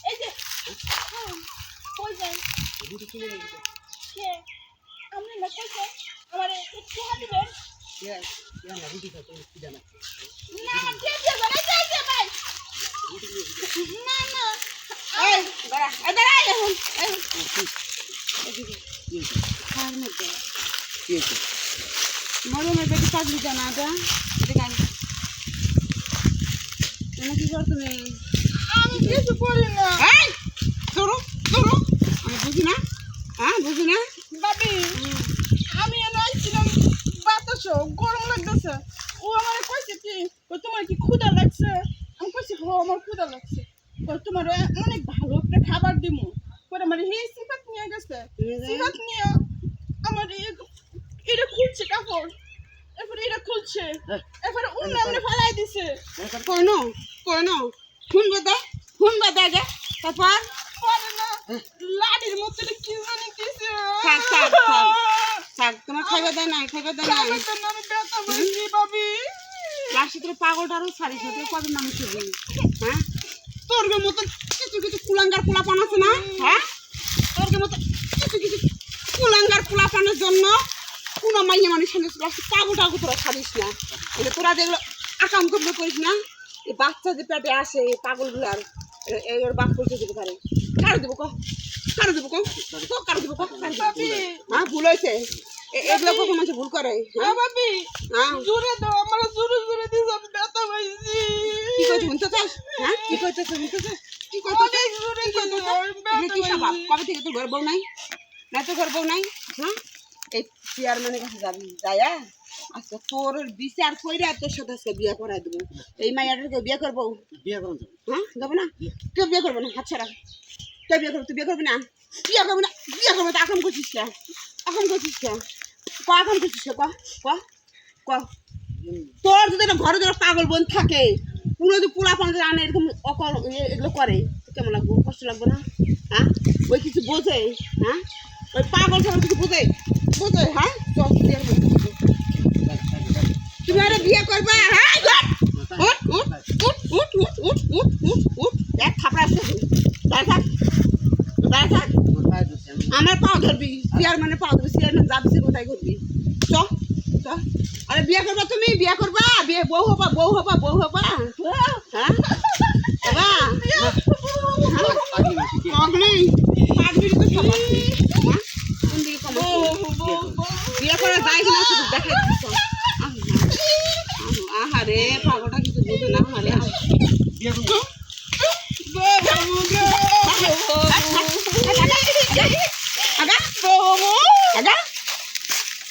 এই যে কই যাই কে আপনি না কইছে আমার একটু হাত দিবেন না না কে দিবেন না না এই দাঁড়া দাঁড়া এখন খাওয়ার মধ্যে মরমের বেটি পাগলি জানাটা তুমি কি করছো আমি কিছু করি না আমি বুঝি না হ্যাঁ বুঝি না বাবি আমি এনে আইছিলাম বাতাসও গরম লাগতেছে ও আমার কইছে কি তোমার কি ক্ষুধা লাগছে আমি কইছি হ আমার ক্ষুধা লাগছে তোমার অনেক ভালো একটা খাবার দিমু পরে আমার হে সিফাত নিয়ে গেছে সিফাত নিয়ে আমার এটা খুলছে কাপড় এরপরে এটা খুলছে এরপরে অন্য আমরা ফালাই দিছে কইনো শুনবে দাদা তারপর পরে না লাডির মতো কি জানি দিছে থাক তোমার খাইবা দেয় না আমি ব্যথা পাইছি বাবি লাস্টে তোর পাগলটা আরো ছাড়িস না তুই কবে মানুষ হবি হ্যাঁ তোর মতো কিছু কুলাঙ্গার পোলাপান আছে না হ্যাঁ তোর মতো কিছু কুলাঙ্গার পোলাপানের জন্য কোনো মাইয়া মানুষের লাস্টে পাগলটা তোরা ছাড়িস না এটা তোরা যেগুলো আকাম করবে করিস না এই বাচ্চা যে পেটে আসে এই পাগলগুলার ওর বাপ করতে দিতে পারে কারো দেবো কারো দেবো হ্যাঁ ভুল হয়েছে এগুলো কখন মানুষ ভুল করে হ্যাঁ বাবি জোরে দাও আমার জোরে দিস আমি ব্যথা পাইছি কি করছিস শুনতে চাস হ্যাঁ কি করছিস শুনতে চাস কি করছিস কি স্বভাব কবে থেকে তোর ঘর বউ নাই না তোর ঘর বউ নাই হ্যাঁ এই চেয়ারম্যানের কাছে যাবি যায়া আচ্ছা তোর বিচার কইরা তোর সাথে আজকে বিয়ে করাই দেবো এই মাইয়াটাকে বিয়ে করবো হ্যাঁ যাবো না কেউ বিয়ে করবো না হাত ছাড়া কেউ বিয়ে করবো তুই বিয়ে করবি না বিয়ে করবো তো এখন করছিস কে এখন করছিস কে ক তোর যদি ঘরে যদি পাগল বোন থাকে পুরো যদি পোলা পান আনে এরকম অকল এগুলো করে কেমন লাগবো কষ্ট লাগবো না হ্যাঁ ওই কিছু বোঝে হ্যাঁ ওই পাগল সবাই কিছু বোঝে হ্যাঁ তুমি আরে বিয়ে করবা হ্যাঁ আমার পাও ধরবি চেয়ারম্যানের পাও ধরবি চেয়ারম্যান যাবি কোথায় করবি চ আরে বিয়ে করবা তুমি বিয়ে করবা বিয়ে বউ হবা হ্যাঁ বিয়ে করা যায় কিনা শুধু দেখে আহারে পাগলটা কিছু বুঝে না আহারে